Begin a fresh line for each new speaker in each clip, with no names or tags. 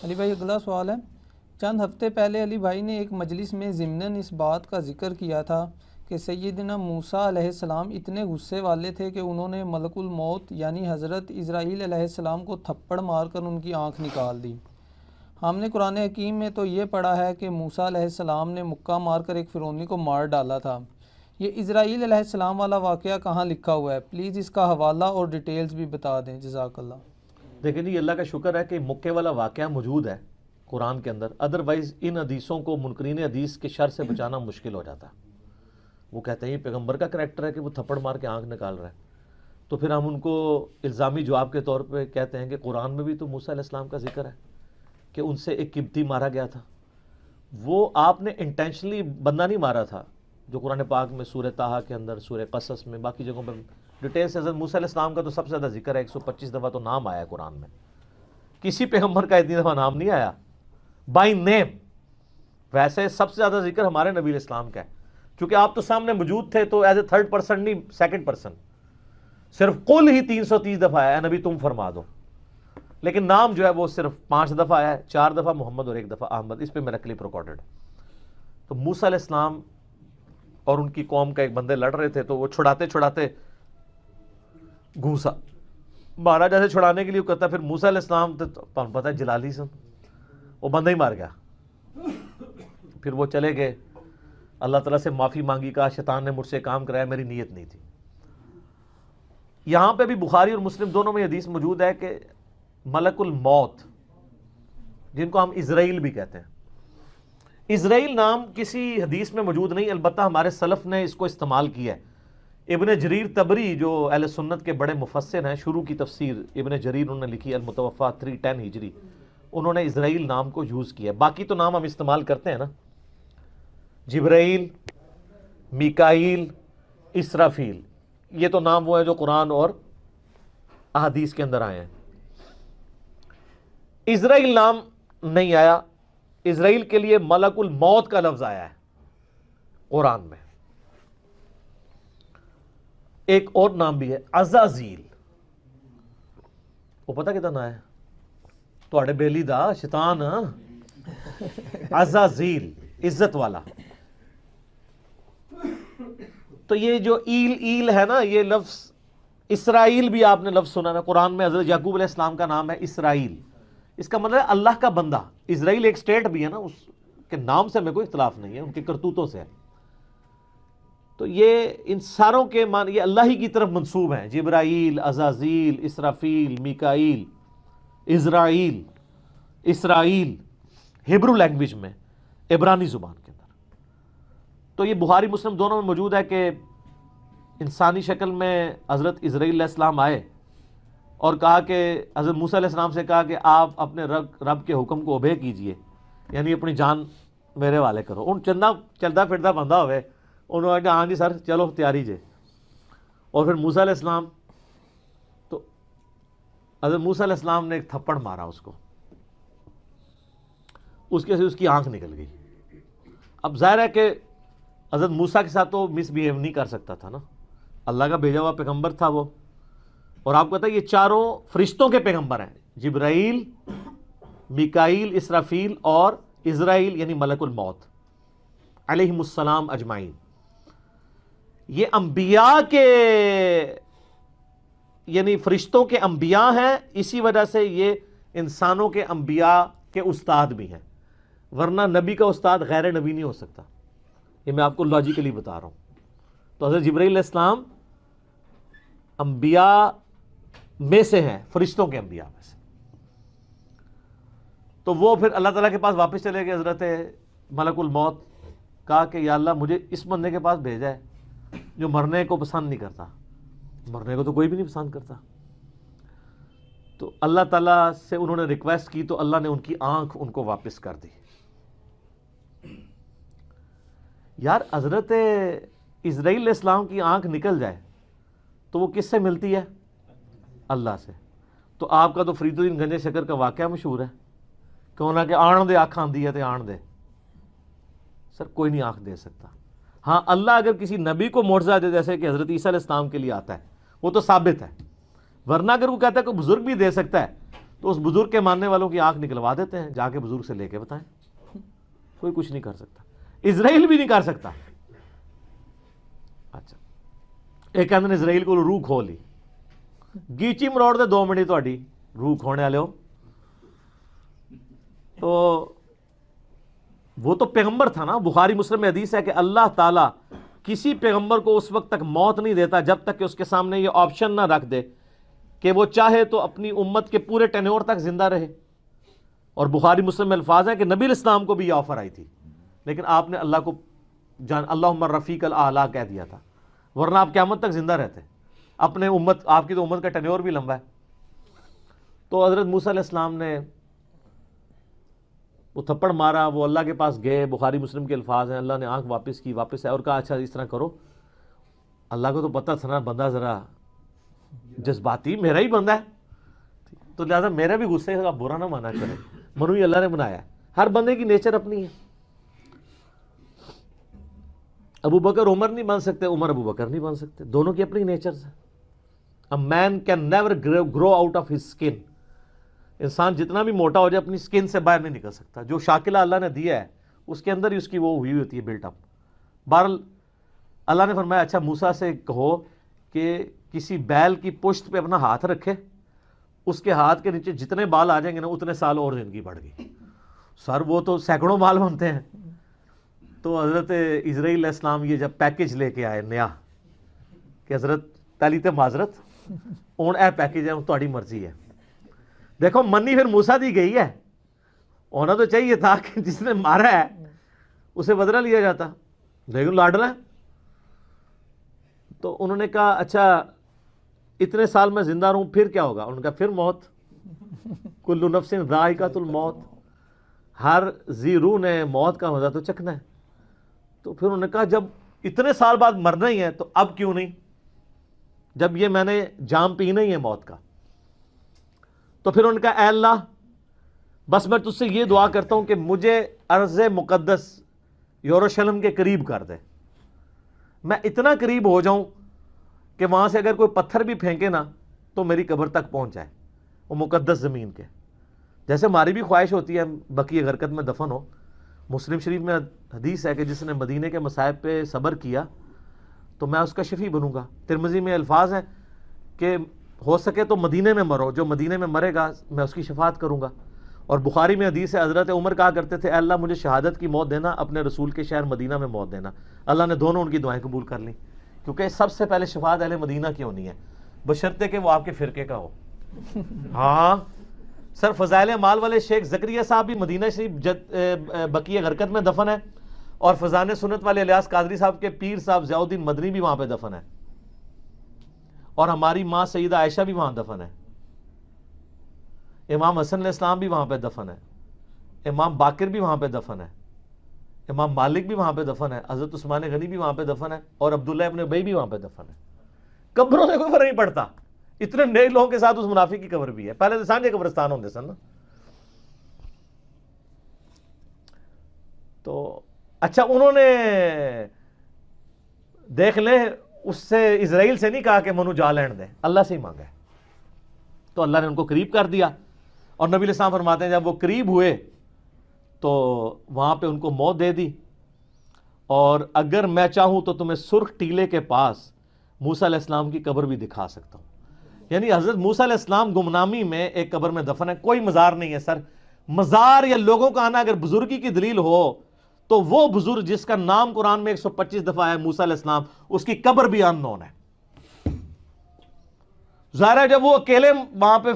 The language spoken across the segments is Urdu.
علی بھائی اگلا سوال ہے، چند ہفتے پہلے علی بھائی نے ایک مجلس میں ضمناً اس بات کا ذکر کیا تھا کہ سیدنا موسیٰ علیہ السلام اتنے غصے والے تھے کہ انہوں نے ملک الموت یعنی حضرت اسرائیل علیہ السلام کو تھپڑ مار کر ان کی آنکھ نکال دی۔ ہم نے قرآن حکیم میں تو یہ پڑھا ہے کہ موسیٰ علیہ السلام نے مکہ مار کر ایک فرعونی کو مار ڈالا تھا۔ یہ اسرائیل علیہ السلام والا واقعہ کہاں لکھا ہوا ہے؟ پلیز اس کا حوالہ اور ڈیٹیلز بھی بتا دیں، جزاک اللہ۔
دیکھیں جی، اللہ کا شکر ہے کہ مکے والا واقعہ موجود ہے قرآن کے اندر، ادروائز ان حدیثوں کو منکرین حدیث کے شر سے بچانا مشکل ہو جاتا ہے۔ وہ کہتے ہیں یہ پیغمبر کا کریکٹر ہے کہ وہ تھپڑ مار کے آنکھ نکال رہا ہے، تو پھر ہم ان کو الزامی جواب کے طور پہ کہتے ہیں کہ قرآن میں بھی تو موسیٰ علیہ السلام کا ذکر ہے کہ ان سے ایک قبطی مارا گیا تھا۔ وہ آپ نے انٹینشنلی بندہ نہیں مارا تھا، جو قرآن پاک میں سورہ طٰہٰ کے اندر، سورہ قصص میں، باقی جگہوں پر ڈیٹیل سے حضرت موسیٰ علیہ السلام کا تو سب سے زیادہ ذکر ہے، 125 دفعہ تو نام آیا ہے قرآن میں۔ کسی پیغمبر کا اتنی دفعہ نام نہیں آیا بائی نیم۔ ویسے سب سے زیادہ ذکر ہمارے نبی علیہ السلام کا ہے، چونکہ آپ تو سامنے موجود تھے تو ایز اے تھرڈ پرسن نہیں، سیکنڈ پرسن، صرف قل ہی 330 دفعہ آیا ہے، نبی تم فرما دو، لیکن نام جو ہے وہ صرف 5 دفعہ آیا ہے، 4 دفعہ محمد اور 1 دفعہ احمد، اس پہ میرا کلپ ریکارڈڈ۔ تو موسیٰ علیہ السلام اور ان کی قوم کا ایک بندے لڑ رہے تھے، تو وہ چھڑاتے چھڑاتے گھوسا مارا، جیسے چھڑانے کے لیے کرتا، پھر موسیٰ علیہ السلام تو پتہ ہے جلالی سن، وہ بندہ ہی مار گیا۔ پھر وہ چلے گئے، اللہ تعالیٰ سے معافی مانگی، کہا شیطان نے مجھ سے کام کرایا، میری نیت نہیں تھی۔ یہاں پہ بھی بخاری اور مسلم دونوں میں حدیث موجود ہے کہ ملک الموت، جن کو ہم اسرائیل بھی کہتے ہیں، اسرائیل نام کسی حدیث میں موجود نہیں، البتہ ہمارے سلف نے اس کو استعمال کیا ہے۔ ابن جریر طبری جو اہل سنت کے بڑے مفسر ہیں، شروع کی تفسیر ابن جریر انہوں نے لکھی المتوفا 310 ہجری، انہوں نے اسرائیل نام کو یوز کیا۔ باقی تو نام ہم استعمال کرتے ہیں نا، جبرائیل، میکائیل، اسرافیل، یہ تو نام وہ ہیں جو قرآن اور احادیث کے اندر آئے ہیں۔ اسرائیل نام نہیں آیا، اسرائیل کے لیے ملک الموت کا لفظ آیا ہے قرآن میں۔ ایک اور نام بھی ہے عزازیل، وہ پتہ کتنا نام ہے تواڈے بیلی دا شیطان، عزازیل عزت والا۔ تو یہ جو ایل ہے نا، یہ لفظ اسرائیل بھی آپ نے لفظ سنا ہے قرآن میں، حضرت یعقوب علیہ السلام کا نام ہے اسرائیل، اس کا مطلب ہے اللہ کا بندہ۔ اسرائیل ایک سٹیٹ بھی ہے نا، اس کے نام سے ہمیں کوئی اختلاف نہیں ہے، ان کے کرتوتوں سے ہے۔ تو یہ ان ساروں کے معنی یہ اللہ ہی کی طرف منسوب ہیں، جبرائیل، عزازیل، اسرافیل، میکائیل، اسرائیل، اسرائیل، ہیبرو لینگویج میں، عبرانی زبان کے اندر۔ تو یہ بخاری مسلم دونوں میں موجود ہے کہ انسانی شکل میں حضرت اسرائیل علیہ السلام آئے اور کہا کہ حضرت موسیٰ علیہ السلام سے کہا کہ آپ اپنے رب کے حکم کو اوبے کیجئے، یعنی اپنی جان میرے والے کرو۔ ان چلتا پھرتا بندہ ہوئے، انہوں نے کہا ہاں جی سر چلو تیاری جے، اور پھر موسیٰ علیہ السلام، تو حضرت موسیٰ علیہ السلام نے ایک تھپڑ مارا اس کو، اس کے سے اس کی آنکھ نکل گئی۔ اب ظاہر ہے کہ حضرت موسیٰ کے ساتھ تو مس بیہیو نہیں کر سکتا تھا نا، اللہ کا بھیجا ہوا پیغمبر تھا وہ، اور آپ کو پتہ ہے یہ چاروں فرشتوں کے پیغمبر ہیں، جبرائیل، میکائیل، اسرافیل اور اسرائیل یعنی ملک الموت علیہم السلام اجمعین۔ یہ انبیاء کے یعنی فرشتوں کے انبیاء ہیں، اسی وجہ سے یہ انسانوں کے انبیاء کے استاد بھی ہیں، ورنہ نبی کا استاد غیر نبی نہیں ہو سکتا، یہ میں آپ کو لاجیکلی بتا رہا ہوں۔ تو حضرت جبرائیل علیہ السلام انبیاء میں سے ہیں، فرشتوں کے انبیاء میں سے۔ تو وہ پھر اللہ تعالیٰ کے پاس واپس چلے گئے، حضرت ملک الموت، کہا کہ یا اللہ مجھے اس بندے کے پاس بھیجا ہے جو مرنے کو پسند نہیں کرتا، مرنے کو تو کوئی بھی نہیں پسند کرتا۔ تو اللہ تعالیٰ سے انہوں نے ریکویسٹ کی تو اللہ نے ان کی آنکھ ان کو واپس کر دی۔ یار حضرت اسرائیل علیہ السلام کی آنکھ نکل جائے تو وہ کس سے ملتی ہے؟ اللہ سے۔ تو آپ کا تو فرید الدین گنج شکر کا واقعہ مشہور ہے، کہوں نہ کہ آن دے آنکھ آندی ہے تو آن دے، سر کوئی نہیں آنکھ دے سکتا۔ ہاں اللہ اگر کسی نبی کو معجزہ دے، جیسے کہ حضرت عیسیٰ علیہ السلام کے لیے آتا ہے، وہ تو ثابت ہے، ورنہ اگر وہ کہتا ہے کوئی بزرگ بھی دے سکتا ہے تو اس بزرگ کے ماننے والوں کی آنکھ نکلوا دیتے ہیں، جا کے بزرگ سے لے کے بتائیں. کوئی کچھ نہیں کر سکتا، اسرائیل بھی نہیں کر سکتا. اچھا ایک کہتے ہیں اسرائیل کو روح کھو لی، گیچی مروڑ دے 2 منٹ تہاڈی روح کھونے والے ہو. تو وہ تو پیغمبر تھا نا. بخاری مسلم میں حدیث ہے کہ اللہ تعالیٰ کسی پیغمبر کو اس وقت تک موت نہیں دیتا جب تک کہ اس کے سامنے یہ آپشن نہ رکھ دے کہ وہ چاہے تو اپنی امت کے پورے ٹینیور تک زندہ رہے. اور بخاری مسلم میں الفاظ ہیں کہ نبی علیہ السلام کو بھی یہ آفر آئی تھی، لیکن آپ نے اللہ کو اللہم رفیق الاعلیٰ کہہ دیا تھا، ورنہ آپ قیامت تک زندہ رہتے. اپنے امت، آپ کی تو امت کا ٹینیور بھی لمبا ہے. تو حضرت موسیٰ علیہ السلام نے وہ تھپڑ مارا، وہ اللہ کے پاس گئے. بخاری مسلم کے الفاظ ہیں، اللہ نے آنکھ واپس کی، واپس آئے اور کہا اچھا اس طرح کرو. اللہ کو تو پتہ تھا نا بندہ ذرا جذباتی، میرا ہی بندہ ہے، تو لہٰذا میرا بھی غصے کا برا نہ مانا کرے، منو ہی اللہ نے بنایا ہے. ہر بندے کی نیچر اپنی ہے. ابو بکر عمر نہیں بن سکتے، عمر ابو بکر نہیں بن سکتے، دونوں کی اپنی نیچرز ہیں. A man can never grow out of his skin. انسان جتنا بھی موٹا ہو جائے اپنی سکن سے باہر نہیں نکل سکتا. جو شاکلہ اللہ نے دیا ہے اس کے اندر ہی اس کی وہ ہوئی ہوتی ہے بلٹ اپ. بہرحال اللہ نے فرمایا اچھا موسیٰ سے کہو کہ کسی بیل کی پشت پہ اپنا ہاتھ رکھے، اس کے ہاتھ کے نیچے جتنے بال آ جائیں گے نا اتنے سال اور زندگی بڑھ گئی. سر وہ تو سینکڑوں بال بنتے ہیں. تو حضرت اسرائیل علیہ السلام یہ جب پیکج لے کے آئے نیا کہ حضرت پہلی تے معذرت ہوں اے پیکج ہے تہاڈی مرضی ہے. دیکھو منی پھر موسیٰ دی گئی ہے، ہونا تو چاہیے تھا کہ جس نے مارا ہے اسے بدلہ لیا جاتا، لیکن لاڈلا ہے. تو انہوں نے کہا اچھا اتنے سال میں زندہ رہوں پھر کیا ہوگا؟ انہوں نے کہا پھر موت. کل نفس ذائقۃ الموت، ہر ذی روح نے موت کا مزہ تو چکھنا ہے. تو پھر انہوں نے کہا جب اتنے سال بعد مرنا ہی ہے تو اب کیوں نہیں، جب یہ میں نے جام پینا ہی ہے موت کا. تو پھر انہوں نے کہا اے اللہ بس میں تجھ سے یہ دعا کرتا ہوں کہ مجھے ارض مقدس یروشلم کے قریب کر دے، میں اتنا قریب ہو جاؤں کہ وہاں سے اگر کوئی پتھر بھی پھینکے نا تو میری قبر تک پہنچ جائے، وہ مقدس زمین کے. جیسے ہماری بھی خواہش ہوتی ہے بقیع غرقد میں دفن ہو. مسلم شریف میں حدیث ہے کہ جس نے مدینے کے مصائب پہ صبر کیا تو میں اس کا شفیع بنوں گا. ترمذی میں الفاظ ہیں کہ ہو سکے تو مدینے میں مرو، جو مدینے میں مرے گا میں اس کی شفاعت کروں گا. اور بخاری میں حدیث ہے حضرت عمر کہا کرتے تھے اے اللہ مجھے شہادت کی موت دینا، اپنے رسول کے شہر مدینہ میں موت دینا. اللہ نے دونوں ان کی دعائیں قبول کر لیں، کیونکہ سب سے پہلے شفاعت اہل مدینہ کی ہونی ہے، بشرطے کہ وہ آپ کے فرقے کا ہو. ہاں سر فضائل اعمال والے شیخ زکریا صاحب بھی مدینہ شریف بقیع غرقد میں دفن ہے، اور فضان سنت والے الیاس قادری صاحب کے پیر صاحب ضیاء الدین مدنی بھی وہاں پہ دفن ہے، اور ہماری ماں سیدہ عائشہ بھی وہاں دفن ہے، امام حسن علیہ السلام بھی وہاں پہ دفن ہے، امام باقر بھی وہاں پہ دفن ہے، امام مالک بھی وہاں پہ دفن ہے، حضرت عثمان غنی بھی وہاں پہ دفن ہے، اور عبداللہ ابن ابی بھی وہاں پہ دفن ہے. قبروں سے کوئی فرق نہیں پڑتا، اتنے نئے لوگوں کے ساتھ اس منافق کی قبر بھی ہے. پہلے تو سانجے قبرستان ہوندے سن نا. تو اچھا انہوں نے دیکھ لیں اس سے اسرائیل سے نہیں کہا کہ منو جا لین دے، اللہ سے ہی مانگا ہے. تو اللہ نے ان کو قریب کر دیا، اور نبی علیہ السلام فرماتے ہیں جب وہ قریب ہوئے تو وہاں پہ ان کو موت دے دی. اور اگر میں چاہوں تو تمہیں سرخ ٹیلے کے پاس موسیٰ علیہ السلام کی قبر بھی دکھا سکتا ہوں. یعنی حضرت موسیٰ علیہ السلام گمنامی میں ایک قبر میں دفن ہے، کوئی مزار نہیں ہے. سر مزار یا لوگوں کا آنا اگر بزرگی کی دلیل ہو تو وہ بزرگ جس کا نام قرآن میں 125 دفعہ ہے موسیٰ علیہ السلام، اس کی قبر بھی ان نون ہے. ظاہر ہے جب وہ اکیلے وہاں پہ،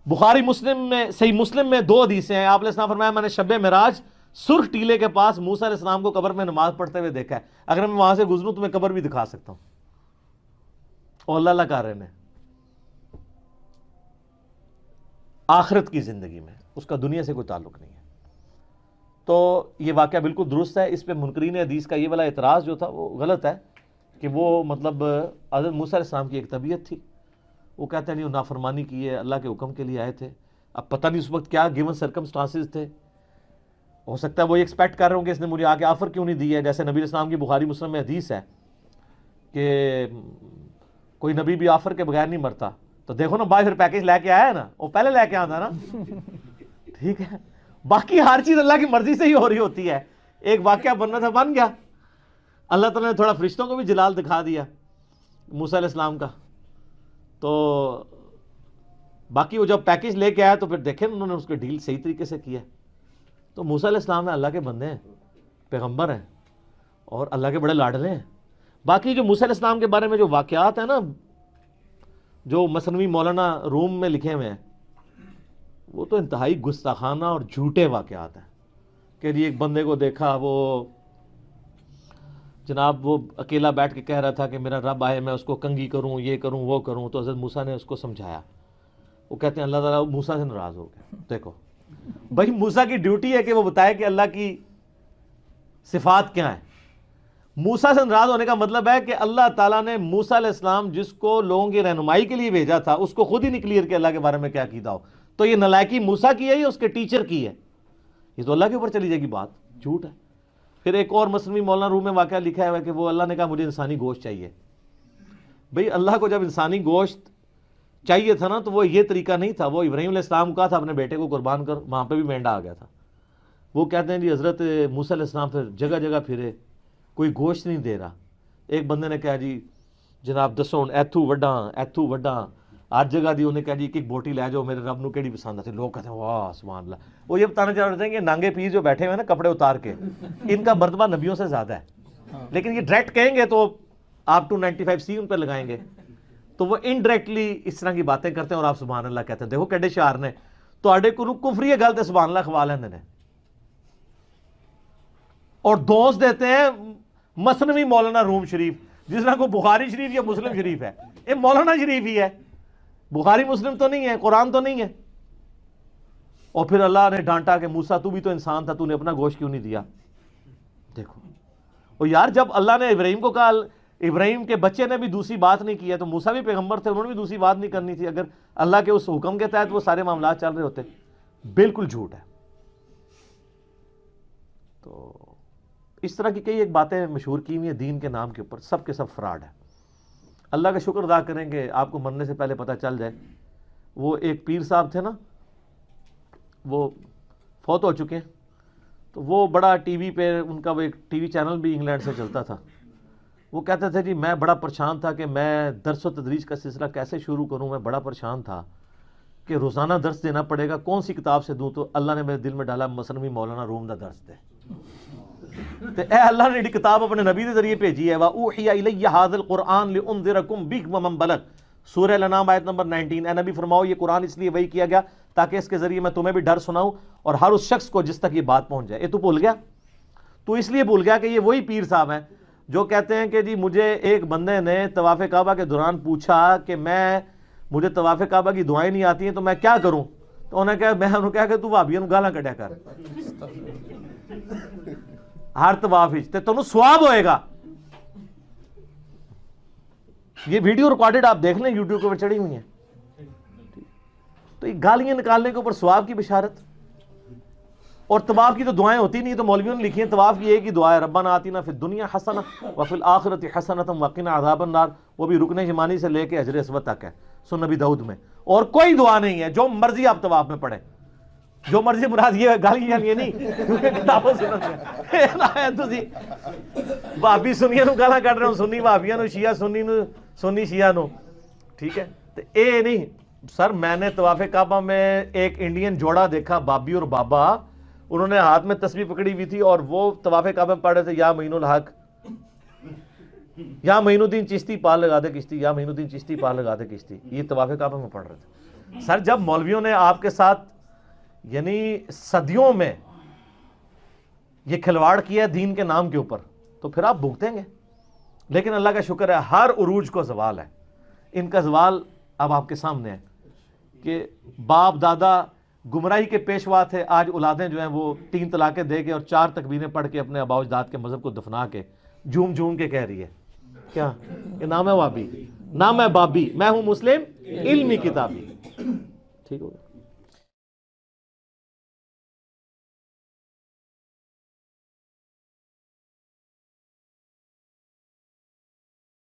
بخاری مسلم میں صحیح مسلم میں 2 حدیثیں ہیں، آپ علیہ السلام فرمایا میں نے شب معراج سرخ ٹیلے کے پاس موسیٰ علیہ السلام کو قبر میں نماز پڑھتے ہوئے دیکھا ہے، اگر میں وہاں سے گزروں تو میں قبر بھی دکھا سکتا ہوں. اور اللہ کر رہے ہیں آخرت کی زندگی میں، اس کا دنیا سے کوئی تعلق نہیں ہے. تو یہ واقعہ بالکل درست ہے. اس پہ منکرین حدیث کا یہ والا اعتراض جو تھا وہ غلط ہے کہ وہ مطلب حضرت موسیٰ علیہ السلام کی ایک طبیعت تھی، وہ کہتے ہیں نہیں نافرمانی کی ہے، اللہ کے حکم کے لیے آئے تھے. اب پتہ نہیں اس وقت کیا گیون سرکمسٹانسز تھے، ہو سکتا ہے وہ یہ ایکسپیکٹ کر رہے ہوں کہ اس نے مجھے آگے آفر کیوں نہیں دی ہے. جیسے نبی علیہ السلام کی بخاری مسلم میں حدیث ہے کہ کوئی نبی بھی آفر کے بغیر نہیں مرتا، تو دیکھو نا بھائی پھر پیکج لے کے آیا ہے نا, وہ پہلے لے کے آتا نا, ٹھیک ہے. باقی ہر چیز اللہ کی مرضی سے ہی ہو رہی ہوتی ہے. ایک واقعہ بننا تھا, بن گیا. اللہ تعالیٰ نے تھوڑا فرشتوں کو بھی جلال دکھا دیا موسیٰ علیہ السلام کا. تو باقی وہ جب پیکج لے کے آیا تو پھر دیکھیں انہوں نے اس کے ڈیل صحیح طریقے سے کیا. تو موسیٰ علیہ السلام اللہ کے بندے ہیں, پیغمبر ہیں, اور اللہ کے بڑے لاڈلے ہیں. باقی جو موسیٰ علیہ السلام کے بارے میں جو واقعات ہیں نا, جو مثنوی مولانا روم میں لکھے ہوئے ہیں, وہ تو انتہائی گستاخانہ اور جھوٹے واقعات ہیں. کہ جی ایک بندے کو دیکھا, وہ جناب وہ اکیلا بیٹھ کے کہہ رہا تھا کہ میرا رب آئے, میں اس کو کنگھی کروں, یہ کروں, وہ کروں. تو حضرت موسیٰ نے اس کو سمجھایا. وہ کہتے ہیں اللہ تعالیٰ موسیٰ سے ناراض ہو گیا. دیکھو بھائی موسیٰ کی ڈیوٹی ہے کہ وہ بتائے کہ اللہ کی صفات کیا ہیں. موسیٰ سے ناراض ہونے کا مطلب ہے کہ اللہ تعالیٰ نے موسیٰ علیہ السلام جس کو لوگوں کی رہنمائی کے لیے بھیجا تھا, اس کو خود ہی نہیں کلیئر کہ اللہ کے بارے میں کیا عقیدہ ہو. تو یہ نلائکی موسیٰ کی ہے یا اس کے ٹیچر کی ہے؟ یہ تو اللہ کے اوپر چلی جائے گی بات, جھوٹ ہے. پھر ایک اور مثنوی مولانا روم میں واقعہ لکھا ہوا ہے کہ وہ اللہ نے کہا مجھے انسانی گوشت چاہیے. بھئی اللہ کو جب انسانی گوشت چاہیے تھا نا, تو وہ یہ طریقہ نہیں تھا. وہ ابراہیم علیہ السلام کو کہا تھا اپنے بیٹے کو قربان کر, وہاں پہ بھی مینڈا آ گیا تھا. وہ کہتے ہیں جی حضرت موسیٰ علیہ السلام پھر جگہ جگہ پھرے, کوئی گوشت نہیں دے رہا. ایک بندے نے کہا جی جناب دسو ایتھو وڈاں ہر جگہ دی. انہیں کہا جی ایک بوٹی لے جاؤ, میرے رب نو کیڑی پسند آتی. لوگ کہتے ہیں واہ سبحان اللہ. وہ یہ بتانا چاہ رہے ہیں کہ نانگے پیر جو بیٹھے ہوئے ہیں نا کپڑے اتار کے, ان کا مرتبہ نبیوں سے زیادہ ہے. لیکن یہ ڈائریکٹ کہیں گے تو آپ 295C ان پہ لگائیں گے, تو وہ انڈائریکٹلی اس طرح کی باتیں کرتے ہیں اور آپ سبحان اللہ کہتے ہیں. دیکھو کیڈے شعر نے تواڈے کو کفری ہے گل تے سبحان اللہ کھوا لیندے نے, اور دوست دیتے ہیں مثنوی مولانا روم شریف, جس طرح کو بخاری شریف یا مسلم شریف ہے. یہ مولانا شریف ہی ہے, بخاری مسلم تو نہیں ہے, قرآن تو نہیں ہے. اور پھر اللہ نے ڈانٹا کہ موسیٰ تو بھی تو انسان تھا, تو نے اپنا گوشت کیوں نہیں دیا. دیکھو اور یار جب اللہ نے ابراہیم کو کہا, ابراہیم کے بچے نے بھی دوسری بات نہیں کی ہے, تو موسیٰ بھی پیغمبر تھے, انہوں نے بھی دوسری بات نہیں کرنی تھی. اگر اللہ کے اس حکم کے تحت وہ سارے معاملات چل رہے ہوتے. بالکل جھوٹ ہے. تو اس طرح کی کئی ایک باتیں مشہور کی ہوئی ہیں دین کے نام کے اوپر, سب کے سب فراڈ ہے. اللہ کا شکر ادا کریں کہ آپ کو مرنے سے پہلے پتہ چل جائے. وہ ایک پیر صاحب تھے نا, وہ فوت ہو چکے ہیں. تو وہ بڑا ٹی وی پہ ان کا وہ ایک ٹی وی چینل بھی انگلینڈ سے چلتا تھا. وہ کہتے تھے جی میں بڑا پریشان تھا کہ میں درس و تدریس کا سلسلہ کیسے شروع کروں. میں بڑا پریشان تھا کہ روزانہ درس دینا پڑے گا, کون سی کتاب سے دوں. تو اللہ نے میرے دل میں ڈالا مثنوی مولانا روم دا درس دے. تو اے اللہ نے کتاب اپنے نبی کے ذریعے بھیجی ہے. وَأُوحِيَ إِلَيَّ هَذَا الْقُرْآنُ لِأُنذِرَكُم بِهِ وَمَن بَلَغَ, سورہ الانعام آیت نمبر 19. اے نبی فرماؤ یہ قرآن اس لیے وحی کیا گیا تاکہ اس کے ذریعے میں تمہیں بھی ڈر سناؤں اور ہر اس شخص کو جس تک یہ بات پہنچ جائے. یہ تو بھول گیا, تو اس لیے بھول گیا کہ یہ وہی پیر صاحب ہیں جو کہتے ہیں کہ جی مجھے ایک بندے نے طواف کعبہ کے دوران پوچھا کہ مجھے طواف کعبہ کی دعائیں نہیں آتی ہیں تو میں کیا کروں. تو انہوں نے کہا, میں انہوں نے کہا کہ تو وہابیوں نوں گالاں کڈیا کر, ہر طواف تے تمہیں ثواب ہوئے گا. یہ ویڈیو ریکارڈڈ آپ دیکھ لیں, یوٹیوب کے اوپر چڑھی ہوئی ہیں. تو یہ گالیاں نکالنے کے اوپر ثواب کی بشارت. اور طواف کی تو دعائیں ہوتی نہیں, تو مولویوں نے لکھی ہیں طواف کی ایک ہی دعا ہے, ربنا آتنا فی الدنیا حسنہ وفی الآخرۃ حسنۃ وقنا عذاب النار. وہ بھی رکن یمانی سے لے کے حجر اسود تک ہے سنن نبی داؤد میں. اور کوئی دعا نہیں ہے, جو مرضی آپ طواف میں پڑھیں, جو مرضی. مراد یہ گالیاں یہ نہیں کیونکہ کتابوں سنن بھابی سنیاں نو گالاں کڈ رہے ہو, سنی بھابیاں نو, شیعہ سنی نو, سنی شیعہ نو, ٹھیک ہے. تو اے نہیں سر, میں نے طواف کعبہ میں ایک انڈین جوڑا دیکھا, بابی اور بابا, انہوں نے ہاتھ میں تسبیح پکڑی ہوئی تھی اور وہ طواف کعبہ میں پڑھ رہے تھے یا معین الحق, یا معین الدین چشتی پار لگا دے کشتی, یا معین الدین چشتی پار لگا دے کشتی. یہ طواف کعبہ میں پڑھ رہے تھے. سر جب مولویوں نے آپ کے ساتھ یعنی صدیوں میں یہ کھلواڑ کیا ہے دین کے نام کے اوپر, تو پھر آپ بھگتیں گے. لیکن اللہ کا شکر ہے ہر عروج کو زوال ہے. ان کا زوال اب آپ کے سامنے ہے کہ باپ دادا گمراہی کے پیشوا تھے, آج اولادیں جو ہیں وہ 3 طلاقیں دے کے اور 4 تکبیریں پڑھ کے اپنے آباء و اجداد کے مذہب کو دفنا کے جھوم جھوم کے کہہ رہی ہے کیا کہ نام ہے وابی, نام ہے بابی, میں ہوں مسلم علمی کتابی. ٹھیک ہو گیا.